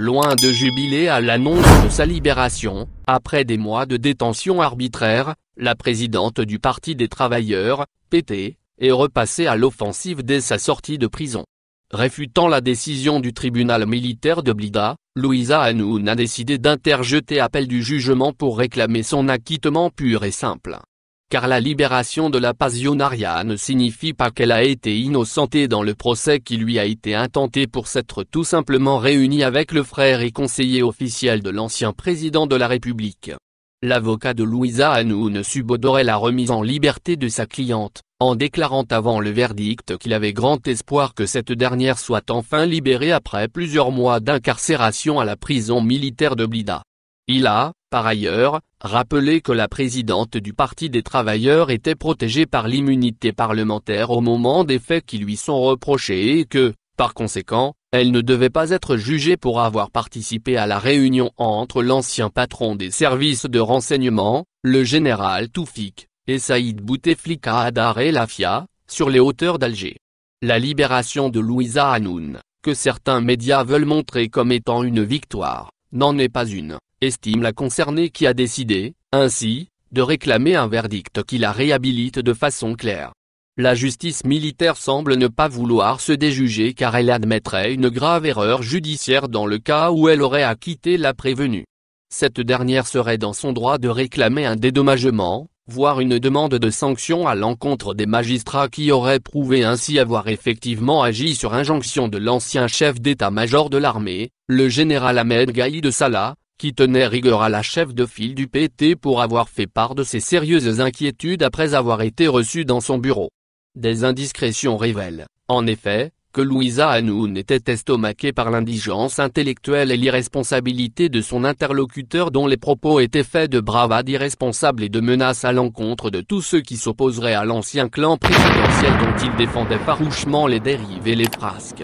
Loin de jubiler à l'annonce de sa libération, après des mois de détention arbitraire, la présidente du Parti des travailleurs, PT, est repassée à l'offensive dès sa sortie de prison. Réfutant la décision du tribunal militaire de Blida, Louisa Hanoun a décidé d'interjeter appel du jugement pour réclamer son acquittement pur et simple. Car la libération de la passionnariat ne signifie pas qu'elle a été innocentée dans le procès qui lui a été intenté pour s'être tout simplement réunie avec le frère et conseiller officiel de l'ancien président de la République. L'avocat de Louisa Hanoun subodorait la remise en liberté de sa cliente, en déclarant avant le verdict qu'il avait grand espoir que cette dernière soit enfin libérée après plusieurs mois d'incarcération à la prison militaire de Blida. Il a, par ailleurs, rappelé que la présidente du Parti des travailleurs était protégée par l'immunité parlementaire au moment des faits qui lui sont reprochés et que, par conséquent, elle ne devait pas être jugée pour avoir participé à la réunion entre l'ancien patron des services de renseignement, le général Toufik, et Saïd Bouteflika Hadar El Afia, sur les hauteurs d'Alger. La libération de Louisa Hanoun, que certains médias veulent montrer comme étant une victoire, n'en est pas une, estime la concernée qui a décidé, ainsi, de réclamer un verdict qui la réhabilite de façon claire. La justice militaire semble ne pas vouloir se déjuger car elle admettrait une grave erreur judiciaire dans le cas où elle aurait acquitté la prévenue. Cette dernière serait dans son droit de réclamer un dédommagement, voire une demande de sanction à l'encontre des magistrats qui auraient prouvé ainsi avoir effectivement agi sur injonction de l'ancien chef d'état-major de l'armée, le général Ahmed Gaïd Salah, qui tenait rigueur à la chef de file du PT pour avoir fait part de ses sérieuses inquiétudes après avoir été reçu dans son bureau. Des indiscrétions révèlent, en effet, que Louisa Hanoun était estomaquée par l'indigence intellectuelle et l'irresponsabilité de son interlocuteur dont les propos étaient faits de bravade irresponsable et de menaces à l'encontre de tous ceux qui s'opposeraient à l'ancien clan présidentiel dont il défendait farouchement les dérives et les frasques.